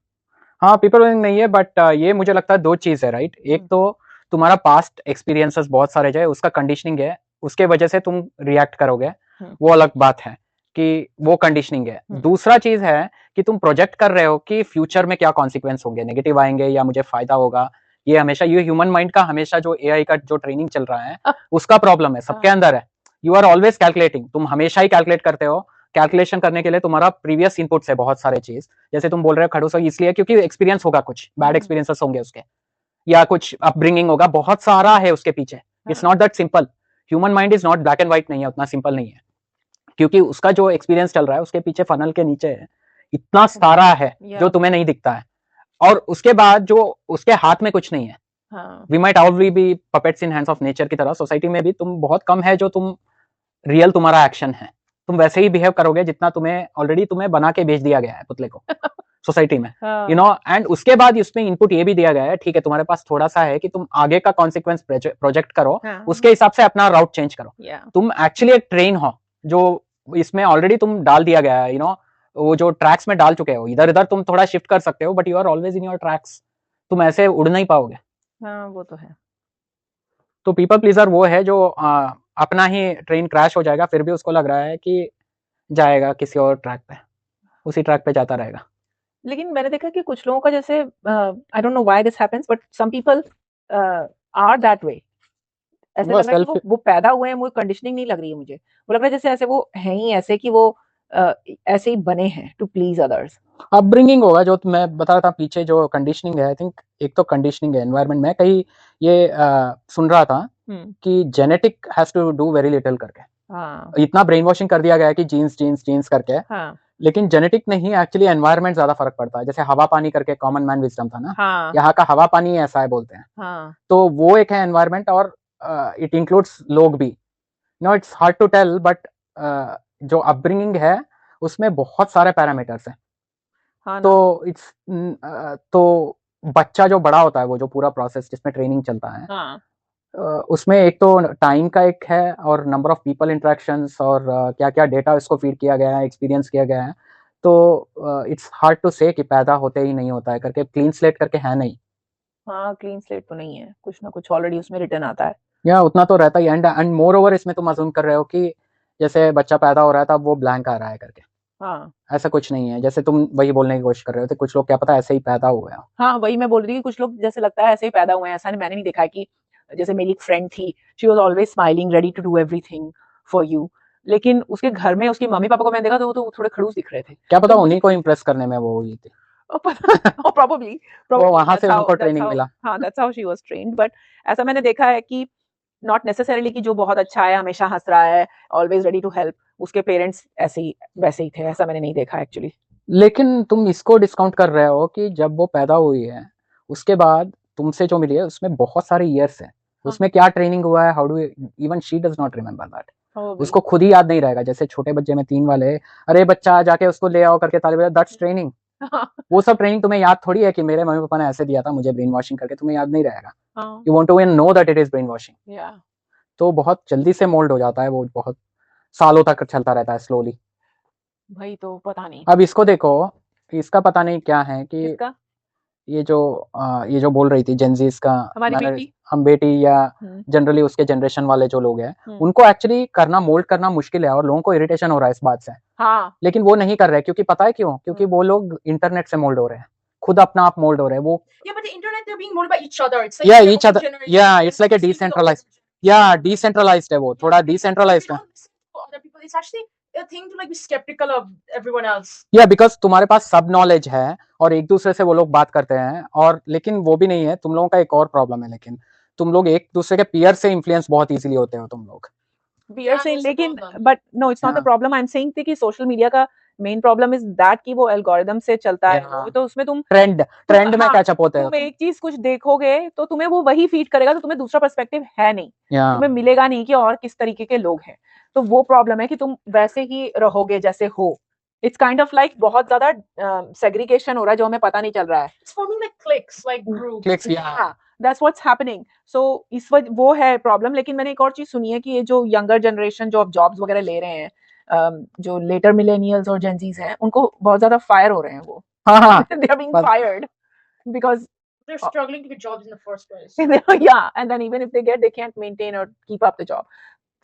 हाँ पीपल नहीं है, बट ये मुझे लगता है दो चीज है, राइट। एक तो तुम्हारा पास्ट एक्सपीरियंसेस बहुत सारे जो है उसका कंडीशनिंग है, उसके वजह से तुम रिएक्ट करोगे, वो अलग बात है कि वो कंडीशनिंग है। दूसरा चीज है कि तुम प्रोजेक्ट कर रहे हो कि फ्यूचर में क्या कॉन्सिक्वेंस होंगे, नेगेटिव आएंगे या मुझे फायदा होगा। ये हमेशा ये ह्यूमन माइंड का हमेशा जो एआई का जो ट्रेनिंग चल रहा है उसका प्रॉब्लम है, सबके अंदर है। यू आर ऑलवेज कैलकुलेटिंग, तुम हमेशा ही कैलकुलेट करते हो। कैलकुलेशन करने के लिए तुम्हारा प्रीवियस इनपुट्स है बहुत सारे चीज, जैसे तुम बोल रहे हो खड़ूस इसलिए क्योंकि एक्सपीरियंस होगा, कुछ बैड एक्सपीरियंसेस होंगे उसके, या कुछ अपब्रिंगिंग होगा, बहुत सारा है उसके पीछे। It's not that simple. Human mind is not black and white, नहीं है, उतना सिंपल नहीं है, क्योंकि उसका जो एक्सपीरियंस चल रहा है उसके पीछे फनल के नीचे है इतना सारा है जो तुम्हें नहीं दिखता है। और उसके बाद जो उसके हाथ में कुछ नहीं है। We might always be puppets in hands of nature की तरह। सोसाइटी में भी तुम बहुत कम है जो तुम रियल तुम्हारा एक्शन है, तुम वैसे ही बिहेव करोगे जितना तुम्हें ऑलरेडी तुम्हें बना के भेज दिया गया है पुतले को सोसाइटी में, यू नो। एंड उसके बाद इसमें इनपुट ये भी दिया गया है, ठीक है तुम्हारे पास थोड़ा सा है कि तुम आगे का कॉन्सिक्वेंस प्रोजेक्ट करो, उसके हिसाब से अपना राउट चेंज करो। तुम एक्चुअली एक ट्रेन हो जो इसमें ऑलरेडी तुम डाल दिया गया है, यू नो, वो जो ट्रैक्स में डाल चुके हो, इधर इधर तुम थोड़ा शिफ्ट कर सकते हो, but you are always in your tracks. तुम ऐसे उड़ नहीं पाओगे। हाँ, वो तो है। तो पीपल प्लीजर वो है जो अपना ही ट्रेन क्रैश हो जाएगा फिर भी उसको लग रहा है कि जाएगा किसी और ट्रैक पे, उसी ट्रैक पे जाता रहेगा। लेकिन मैंने देखा कि कुछ लोगों का जैसे I don't know why this happens, but some people are that way. ऐसे लग रहा है कि वो पैदा हुए हैं, मुझे कंडीशनिंग नहीं लग रही है, मुझे वो लग रहा है जैसे ऐसे वो हैं ही ऐसे कि वो ऐसे ही बने हैं टू प्लीज अदर्स। अपब्रिंगिंग होगा जो मैं बता रहा था पीछे, जो कंडीशनिंग है, आई थिंक एक तो कंडीशनिंग है एनवायरनमेंट में। कहीं ये सुन रहा था कि genetic has to do very little करके। इतना ब्रेन वॉशिंग कर दिया गया है कि जीन्स जीन्स जीन्स करके, लेकिन जेनेटिक नहीं, एक्चुअली एनवायरनमेंट ज्यादा फर्क पड़ता है। जैसे हवा पानी करके कॉमन मैन विजडम था ना, यहाँ का हवा पानी ऐसा है बोलते हैं, तो वो एक है एनवायरनमेंट, और इट इंक्लूड्स लोग भी। No it's hard to tell, but जो अपब्रिंगिंग है उसमें बहुत सारे पैरामीटर्स हैं। तो इट्स तो बच्चा जो बड़ा होता है, वो जो पूरा प्रोसेस जिसमें ट्रेनिंग चलता है, उसमें एक तो टाइम का एक है, और नंबर ऑफ पीपल इंटरेक्शंस, और क्या क्या डेटा इसको फीड किया गया है, एक्सपीरियंस किया गया है। तो इट्स हार्ड टू से कि पैदा होते ही नहीं होता है करके, क्लीन स्लेट करके है नहीं। हाँ, क्लीन स्लेट तो नहीं है, कुछ ना कुछ ऑलरेडी उसमें रिटर्न आता है, या उतना तो रहता ही। एंड मोर ओवर इसमें तुम अज्यूम कर रहे हो कि जैसे बच्चा पैदा हो रहा है तब वो ब्लैंक आ रहा है करके। ऐसा कुछ नहीं है, जैसे तुम वही बोलने की कोशिश कर रहे हो, तो कुछ लोग क्या पता ऐसे ही पैदा हुए हैं। हाँ, वही मैं बोल रही थी, कुछ लोग जैसे लगता है ऐसे ही पैदा हुए हैं। ऐसा मैंने नहीं देखा कि जैसे मेरी एक फ्रेंड थी, she was always smiling, ready to do everything for you, लेकिन उसके घर में उसकी मम्मी पापा को मैंने देखा तो वो तो थोड़े खड़ूस दिख रहे थे। क्या पता उन्हीं को इम्प्रेस करने में वो हुई थी। probably वहां से उनको ट्रेनिंग मिला। हाँ, that's how she was trained, but ऐसा मैंने देखा है कि नॉट नेसेसरीली कि जो बहुत अच्छा है, हमेशा हंस रहा है, ऑलवेज रेडी टू हेल्प, उसके पेरेंट्स ऐसे ही वैसे ही थे, ऐसा मैंने नहीं देखा एक्चुअली। लेकिन तुम इसको डिस्काउंट कर रहे हो कि जब वो पैदा हुई है उसके बाद तुमसे जो मिली है उसमें बहुत सारे ईयर्स है, उसमें क्या ट्रेनिंग हुआ है, how do, even she does not remember that, उसको खुद ही याद नहीं रहेगा। जैसे छोटे बच्चे में 3 वाले, अरे बच्चा जाके उसको ले आओ करके तालिब, दैट्स ट्रेनिंग। वो सब ट्रेनिंग तुम्हें याद थोड़ी है कि मेरे मम्मी पापा ने ऐसे दिया था मुझे ब्रेन वॉशिंग करके, तुम्हें याद नहीं रहेगा। You want to know that it is brainwashing. तो बहुत जल्दी से मोल्ड हो जाता है वो, बहुत सालों तक चलता रहता है स्लोली। भाई तो पता नहीं अब इसको देखो, इसका पता नहीं क्या है कि इसका ये जो बोल रही थी जेनजीज का, हमारी मैंने- बेटी हम बेटी या हम्म, जनरली उसके जनरेशन वाले जो लोग हैं हम्म, उनको एक्चुअली करना, मोल्ड करना मुश्किल है और लोगों को इरिटेशन हो रहा है इस बात से, हाँ लेकिन वो नहीं कर रहे क्योंकि पता है क्यों, क्योंकि वो लोग इंटरनेट से मोल्ड हो रहे हैं, खुद अपना आप मोल्ड हो रहे हैं वो। Yeah, but the internet, they're being molded by each other. It's like Yeah, the each old other. generation Yeah, it's like a listening to the decentralized. older Yeah, decentralized है वो, थोड़ा generation. decentralized They है। don't listen to other people. It's actually a thing to like be skeptical of everyone else. या because तुम्हारे पास सब knowledge है और एक दूसरे से वो लोग बात करते हैं, और लेकिन वो भी नहीं है, तुम लोगों का एक और प्रॉब्लम है, लेकिन तुम लोग एक दूसरे के पीयर से इन्फ्लुएंस बहुत इजीली होते हो तुम लोग। we are Yeah, saying that's the लेकिन problem. but no it's not the Yeah. problem, I'm saying कि सोशल मीडिया का मेन प्रॉब्लम इज दैट कि वो एल्गोरिदम से चलता है Yeah. वो, तो उसमें तुम ट्रेंड में हाँ, कैचअप होते तुम हो। एक चीज कुछ देखोगे तो तुम्हें वो वही फीड करेगा, तो तुम्हें दूसरा पर्सपेक्टिव है नहीं, या तुम्हें मिलेगा नहीं कि और किस तरीके के लोग हैं, तो वो प्रॉब्लम है कि तुम वैसे ही रहोगे जैसे हो। इट्स काइंड ऑफ लाइक बहुत ज्यादा सेग्रीगेशन हो रहा है जो हमें पता नहीं चल रहा है। It's forming like cliques, like groups. Clicks, या हाँ, दैट्स व्हाट्स हैपनिंग। सो इस वजह वो है प्रॉब्लम। लेकिन मैंने एक और चीज सुनी है कि ये जो यंगर जनरेशन जो अब जॉब्स वगैरह ले रहे हैं, जो लेटर मिलेनियल्स और जेनजीज हैं, उनको बहुत ज्यादा फायर हो रहे हैं वो। हाँ हाँ They are being but- fired because They're struggling to get jobs in the first place. yeah, and then even if they get, they can't maintain or keep up the job,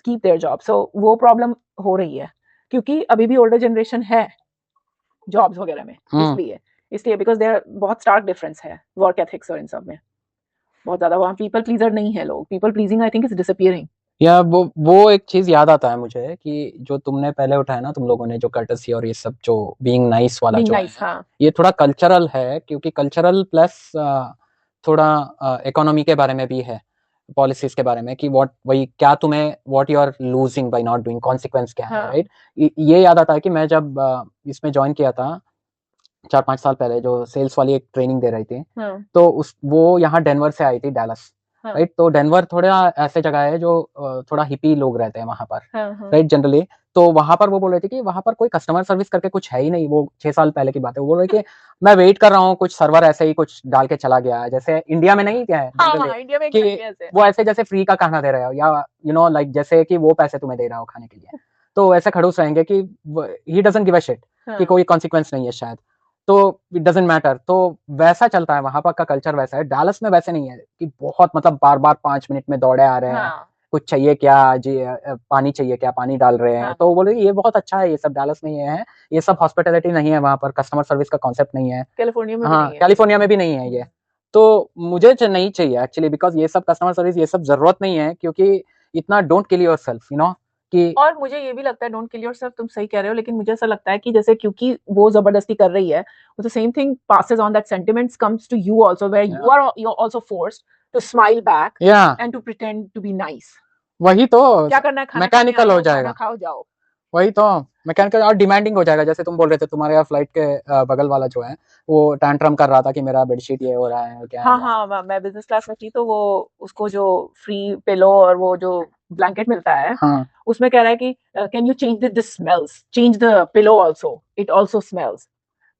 keep their job. So वो problem हो रही है क्योंकि अभी भी older generation है jobs वगैरह में, इसलिए बिकॉज देयर बहुत स्टार्क डिफरेंस है वर्क एथिक्स और इन सब में बहुत ज्यादा। वहाँ पीपल प्लीजर नहीं है लोग, people pleasing I think is disappearing. या वो एक चीज याद आता है मुझे कि जो तुमने पहले उठाया ना तुम लोगों ने, जो कर्टसी और ये सब जो बीइंग नाइस वाला Being जो nice, है, हाँ, ये थोड़ा कल्चरल है, क्योंकि कल्चरल प्लस थोड़ा इकोनॉमी के बारे में भी है, पॉलिसीज के बारे में कि वही क्या तुम्हें what you are losing by not doing, consequence क्या है, हाँ। राइट। ये याद आता है कि मैं जब इसमें ज्वाइन किया था 4-5 साल पहले, जो सेल्स वाली एक ट्रेनिंग दे रही थी, हाँ, तो वो यहाँ डेनवर से आई थी, डैलस, हाँ। राइट। तो डेनवर थोड़ा ऐसे जगह है जो थोड़ा हिपी लोग रहते हैं वहां पर, हाँ, हाँ, राइट, जनरली। तो वहां पर वो बोल रहे थे कि वहां पर कोई कस्टमर सर्विस करके कुछ है ही नहीं, वो 6 साल पहले की बात है। वो बोल रहे कि मैं वेट कर रहा हूँ, कुछ सर्वर ऐसे ही कुछ डाल के चला गया, जैसे इंडिया में नहीं क्या है हाँ, इंडिया में कि ऐसे वो ऐसे जैसे फ्री का खाना दे रहे हो, या यू नो लाइक जैसे कि वो पैसे तुम्हें दे रहा हो खाने के लिए, तो ऐसे खड़ूस रहेंगे कि he doesn't give a shit कि कोई कॉन्सिक्वेंस नहीं है शायद, तो इट डजंट मैटर। तो वैसा चलता है वहां पर का कल्चर, वैसा है। डालस में वैसे नहीं है कि बहुत मतलब बार बार 5 मिनट में दौड़े आ रहे हैं, हाँ, कुछ चाहिए क्या जी, पानी चाहिए क्या, पानी डाल रहे हैं। हाँ। तो बोले ये बहुत अच्छा है, ये सब डालस में ये है, ये सब हॉस्पिटैलिटी नहीं है वहां पर, कस्टमर सर्विस का कॉन्सेप्ट नहीं है। कैलिफोर्निया में भी हाँ, नहीं है। कैलिफोर्निया में भी नहीं है ये। तो मुझे नहीं चाहिए एक्चुअली, बिकॉज ये सब कस्टमर सर्विस ये सब जरूरत नहीं है, क्योंकि इतना don't kill yourself, you know कि। और मुझे ये भी लगता है, डोंट किल योरसेल्फ, तुम सही कह रहे हो, लेकिन मुझे ऐसा लगता है कि जैसे क्योंकि वो जबरदस्ती कर रही है, the same thing passes on, that sentiments comes to you also, where you're also forced to smile back या and to pretend to be nice. वही तो क्या करना है, खाना मैकेनिकल खाने हो आओ, जाएगा, खाना खाओ जाओ। वही तो मैकेनिकल और डिमांडिंग हो जाएगा। जैसे तुम बोल रहे थे तुम्हारे यहाँ फ्लाइट के बगल वाला जो है वो टैंट्रम कर रहा था कि मेरा बेडशीट ये हो रहा है, क्या हाँ है। हाँ, मैं बिजनेस क्लास में थी, तो वो उसको जो फ्री पिलो और वो जो ब्लैंकेट मिलता है, हाँ उसमें कह रहा है कि can you change this smells, change the pillow also, it also smells.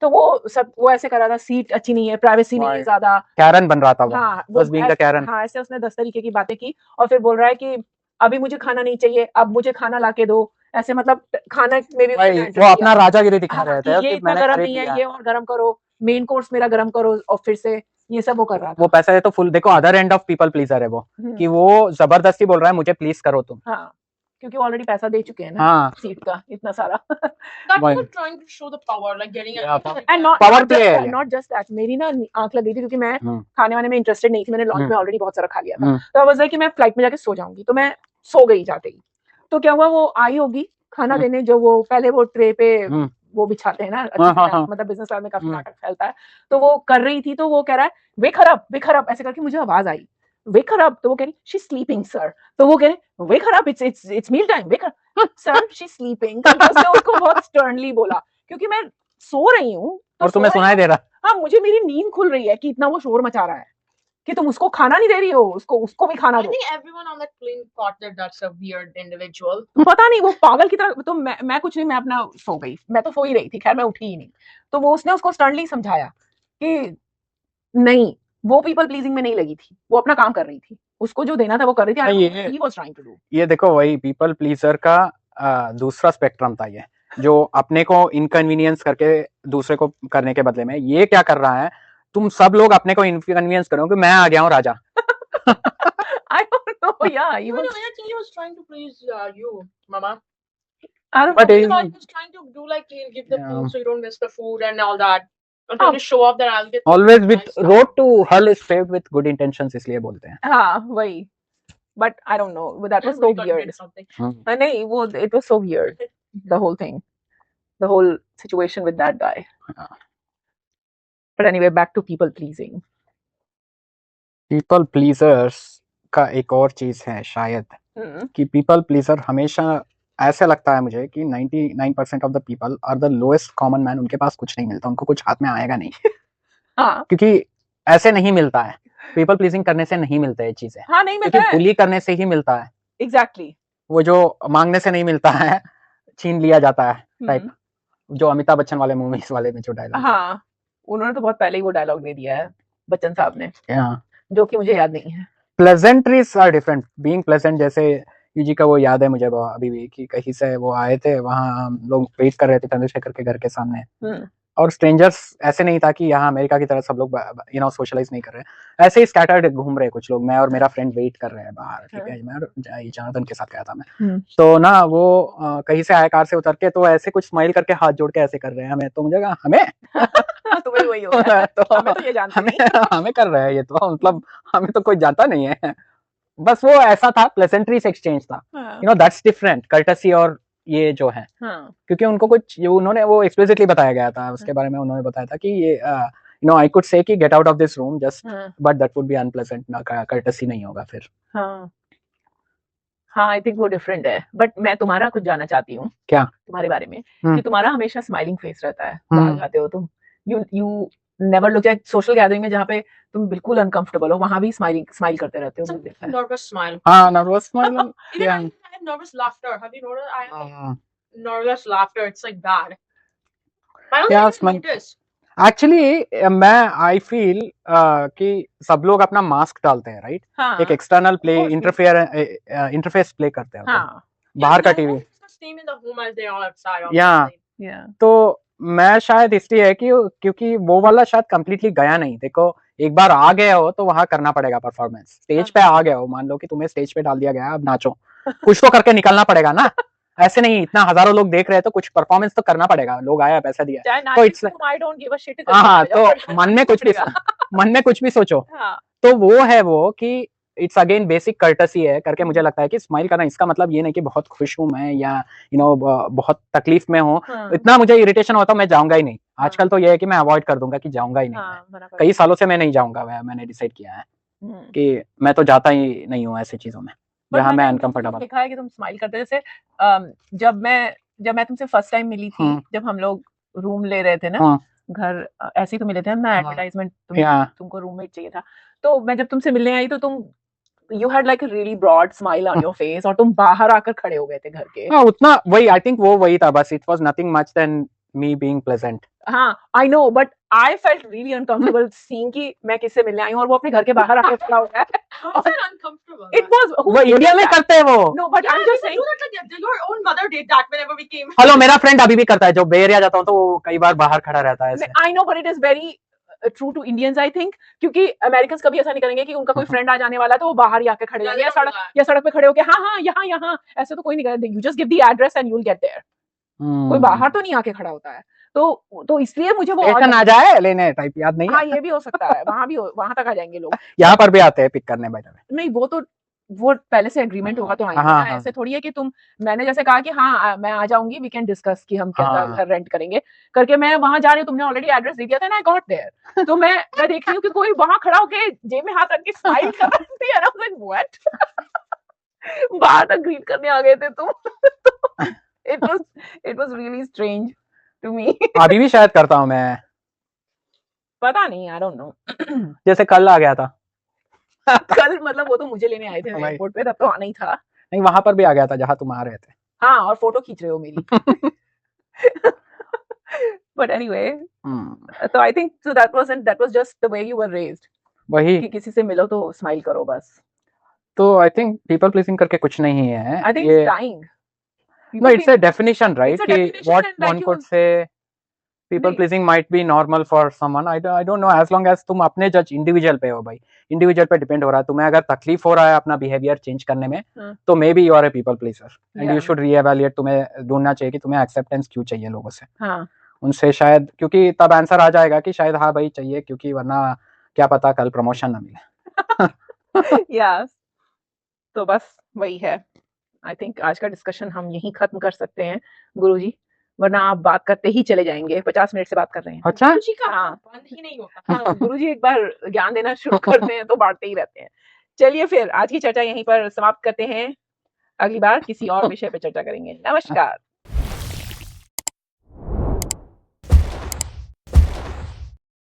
तो वो ऐसे कर रहा था, सीट अच्छी नहीं है, प्राइवेसी नहीं है Right. ज्यादा। कैरन बन रहा था वो, हाँ, बस बीइंग द कैरन। हाँ, ऐसे उसने 10 तरीके की बातें की और फिर बोल रहा है कि अभी मुझे खाना नहीं चाहिए, अब मुझे खाना लाके दो। ऐसे मतलब खाना में भी वही उसने वो अपना राजागिरी दिखा हाँ, रहे कि थे ये कि इतना मैंने गर्म खरीद नहीं लिया। है, ये और गर्म करो, मेन कोर्स मेरा गर्म करो, और फिर से ये सब वो कर रहा था। वो पैसा है तो फुल देखो, other end of people pleaser है वो, कि वो जबरदस्ती बोल रहा है मुझे प्लीज करो तुम। हाँ, क्योंकि ऑलरेडी पैसा दे चुके हैं ना हाँ सीट का इतना सारा। That's Why? not trying to show the power, like getting Yeah, it. And not Power play है ये। नॉट जस्ट दैट, मेरी ना आंख लग गई थी क्योंकि मैं हम्म। खाने वाने में इंटरेस्टेड नहीं थी, मैंने लॉन्च में ऑलरेडी बहुत सारा खा लिया था। हम्म। तो आई वाज लाइक कि मैं फ्लाइट में जाके सो जाऊंगी, तो मैं सो गई जाते ही। तो क्या हुआ, वो आई होगी खाना देने, जो वो पहले वो ट्रे पे वो बिछाते हैं ना, अच्छी तरह, मतलब बिजनेस क्लास में काफी नाटक फैलता है, तो वो कर रही थी, तो वो कह रहा है वेक हर अप, ऐसे करके मुझे आवाज आई। wake her up, तो वो कह रही she's sleeping sir, तो वो कह रहे wake her up, it's meal time, wake her sir, she's sleeping, करके उसने उसको बहुत sternly बोला, क्योंकि मैं सो रही हूँ तो और सो तुम्हें रही सुनाई हूँ, दे रहा। हाँ मुझे मेरी नींद खुल रही है कि इतना वो शोर मचा रहा है कि तुम उसको खाना नहीं दे रही हो, उसको भी खाना I दो। think everyone on that plane thought that that's a weird individual. पता नहीं वो पागल की तरह, तो मैं कुछ नहीं, मैं अपना सो गई, मैं तो सो ही रही थी, खैर मैं उठी ही नहीं, तो वो उसने उसको स्टर्नली समझाया कि नहीं, वो पीपल प्लीजिंग में नहीं लगी थी, वो अपना काम कर रही थी, उसको जो देना था वो कर रही थी, I don't know what he was trying to do. ये देखो वही पीपल प्लीजर का दूसरा स्पेक्ट्रम था ये, जो अपने को इनकन्वीनियंस करके दूसरे को करने के बदले में ये क्या कर रहा है, तुम सब लोग अपने को इनकन्वीनियंस करो कि मैं आ गया हूँ राजा। I don't know, yeah, he No, was, I think he was trying to please you, Mama. I don't But know. He he- was trying to do like he'll give the Yeah. food so you don't miss the food and all that. And trying to show off that I'll get always with nice stuff. Road to hell is paved with good intentions, इसलिए बोलते हैं। हाँ वही, but I don't know, but that was so Everybody weird. did something. नहीं वो, it was so weird, the whole thing, the whole situation with that guy. हाँ। But anyway, back to people pleasing. People pleasures का एक और चीज है शायद कि पीपल प्लीजर हमेशा, ऐसा लगता है मुझे कि 99% of the people are the lowest common man, उनके पास कुछ नहीं मिलता, उनको कुछ हाथ में आएगा नहीं। हाँ क्योंकि ऐसे नहीं मिलता है, पीपल प्लीजिंग करने से नहीं मिलता है चीजें, हाँ नहीं क्योंकि मिलता है, बुली करने से ही मिलता है, exactly. वो जो मांगने से नहीं मिलता है, छीन लिया जाता है टाइप, जो अमिताभ बच्चन वाले मूवीज वाले में जो डायलॉग। हाँ उन्होंने तो बहुत पहले ही वो डायलॉग दे दिया है बच्चन साहब ने, जो कि मुझे याद नहीं है। Pleasantries are different, being pleasant, जैसे यूजी का वो याद है मुझे अभी भी कि कहीं से वो आए थे, वहां हम लोग वेट कर रहे थे चंद्रशेखर के घर के सामने, और स्ट्रेंजर्स ऐसे नहीं था कि यहाँ अमेरिका की तरह सब लोग सोशलाइज नहीं कर रहे, ऐसे ही स्कैटर्ड घूम रहे कुछ लोग, मैं और मेरा फ्रेंड वेट कर रहे हैं बाहर, ठीक है, मैं और जनार्दन के साथ गया था मैं, तो ना वो कहीं से आए कार से उतर के, तो ऐसे कुछ स्माइल करके हाथ जोड़ के ऐसे कर रहे हैं हमें, तो मुझे कहा हमें तुम्हें वही हो गया, तो हमें तो ये जानते नहीं। हमें कर रहे हैं ये, तो मतलब हमें तो कोई जानता नहीं है, बस वो ऐसा था, प्लेजेंट्रीज एक्सचेंज था, दैट्स डिफरेंट कर्टसी और ये जो है, क्योंकि उनको कुछ उन्होंने वो एक्सप्लिसिटली बताया गया था उसके बारे में, उन्होंने बताया था कि ये आई कुड से कि get out of this room just, but that would be unpleasant, ना कर्टसी नहीं होगा फिर। हाँ आई थिंक वो डिफरेंट है, बट मैं तुम्हारा कुछ जानना चाहती हूँ क्या तुम्हारे बारे में, कि तुम्हारा हमेशा स्माइलिंग फेस रहता है, बाहर जाते हो तुम, you never look at social gathering में जहाँ पे तुम बिल्कुल अनकंफर्टेबल हो, वहां भी स्माइल करते रहते हो, It's a nervous smile. हाँ nervous smile, Even I have nervous laughter. Have you noticed? I have nervous laughter. It's like bad. I don't Yeah, think you notice. Actually मैं आई फील कि सब लोग अपना mask डालते हैं, right, एक external play interface play करते हैं, बाहर का TV, Same in the home as they are outside. या तो मैं शायद इसलिए है कि क्योंकि वो वाला शायद कंप्लीटली गया नहीं, देखो एक बार आ गए हो तो वहां करना पड़ेगा परफॉर्मेंस, स्टेज पे आ गए हो, मान लो कि तुम्हें स्टेज पे डाल दिया गया, अब नाचो, कुछ तो करके निकलना पड़ेगा ना, ऐसे नहीं इतना हजारों लोग देख रहे हैं तो कुछ परफॉर्मेंस तो करना पड़ेगा, लोग आया पैसा दिया, तो इट्स हाँ, तो मन में कुछ भी सोचो, तो वो है वो कि इट्स अगेन बेसिक कर्टसी है करके, मुझे लगता है कि स्माइल करना इसका मतलब ये नहीं कि बहुत खुश हूं मैं या बहुत तकलीफ में हूँ, इतना मुझे इरिटेशन होता मैं जाऊंगा ही नहीं, आजकल तो ये है कि मैं अवॉइड कर दूंगा कि जाऊंगा ही नहीं, कई सालों से मैं नहीं जाऊंगा, मैंने डिसाइड किया है कि मैं तो जाता ही नहीं हूँ ऐसी चीजों में जहाँ मैं अनकंफर्टेबल। देखा है कि तुम स्माइल करते, जैसे जब मैं तुमसे फर्स्ट टाइम मिली थी, जब हम लोग रूम ले रहे थे ना, घर ऐसे ही तो मिले थे ना, एडवर्टाइजमेंट तुमको रूममेट चाहिए था, तो मैं जब तुमसे मिलने आई तो तुम you had like a really broad smile on your face, और तुम बाहर आकर खड़े हो गए थे घर के। हाँ उतना वही, आई थिंक वो वही था बस, it was nothing much than me being pleasant. हाँ I know, but I felt really uncomfortable seeing कि मैं किससे मिलने आई हूँ और वो अपने घर के बाहर आकर खड़ा हो गया है। How is that uncomfortable? It was, वो इंडिया में करते हैं वो। No, but I'm just saying. Your own mother did that whenever we came. Hello, मेरा फ्रेंड अभी भी करता है, जो बे एरिया जाता हूँ तो वो कई बार बाहर खड़ा रहता है ऐसे। I know, but it is very true to Indians, I think, क्योंकि अमेरिकन्स कभी ऐसा नहीं करेंगे कि उनका कोई फ्रेंड आ जाने वाला है तो वो बाहर ही आके खड़े रहेंगे, या सड़क पे खड़े होके हाँ यहाँ ऐसे तो कोई नहीं करेगा, you just give the address and you'll get there. कोई बाहर तो नहीं आके खड़ा होता है, तो इसलिए मुझे वो आ जाए लेने टाइप, याद नहीं। हाँ ये भी हो सकता है, वहां तक आ जाएंगे लोग, यहाँ पर भी आते हैं पिक करने बैठे। नहीं वो तो वो पहले से एग्रीमेंट होगा तो आएंगे हाँ, ना, हाँ। ऐसे थोड़ी है कि तुम, मैंने जैसे कहा कि हाँ मैं आ जाऊंगी, वी कैन डिस्कस कि हम कैसा हाँ। घर रेंट करेंगे करके, मैं वहां जा रही हूँ, तुमने ऑलरेडी एड्रेस दे दिया था ना, आई गॉट देयर, तो मैं देख रही हूँ कि कोई वहां खड़ा होके जेब में हाथ रख के स्माइल कर रही थी, and I was like, what? बाहर तक ग्रीट करने आ गए थे तुम। It was really strange to me. अभी भी शायद करता हूँ मैं, पता नहीं, आई डोंट नो। जैसे कल आ गया था। कल मतलब वो तो मुझे लेने आए थे भाई। एयरपोर्ट पे, तब तो आना ही था। नहीं, वहां पर भी आ गया था जहाँ तुम आ रहे थे। हाँ, और फोटो खींच रहे हो मेरी। बट एनीवे, तो I think so that was just the way you were raised, वही कि किसी से मिलो तो स्माइल करो बस। तो आई थिंक पीपल प्लीजिंग करके कुछ नहीं है आई थिंक ये। It's dying. No, it's a definition, right? It's a कि definition what and like one you- could say people नहीं, pleasing might be normal for someone, I don't know, as long as तुम अपने जज individual पे हो भाई, individual पे depend हो रहा है। तुम्हें अगर तकलीफ हो रहा है अपना बिहेवियर चेंज करने में, हाँ। तो maybe you are a people pleaser and you Yeah. Should reevaluate. तुम्हें ढूंढना चाहिए कि तुम्हें एक्सेप्टेंस क्यों चाहिए लोगों से, हाँ, उनसे शायद, क्योंकि तब आंसर आ जाएगा कि शायद हाँ भाई चाहिए, क्योंकि वरना क्या पता कल प्रमोशन ना मिले। यस, तो बस वही है। आई थिंक आज का डिस्कशन हम यहीं खत्म कर सकते हैं गुरुजी, वरना आप बात करते ही चले जाएंगे। 50 मिनट से बात कर रहे हैं। अच्छा, गुरुजी का हाँ। बंद ही नहीं होता। हाँ, गुरुजी एक बार ज्ञान देना शुरू करते हैं तो बांटते ही रहते हैं। चलिए फिर आज की चर्चा यहीं पर समाप्त करते हैं, अगली बार किसी और विषय पर चर्चा करेंगे। नमस्कार।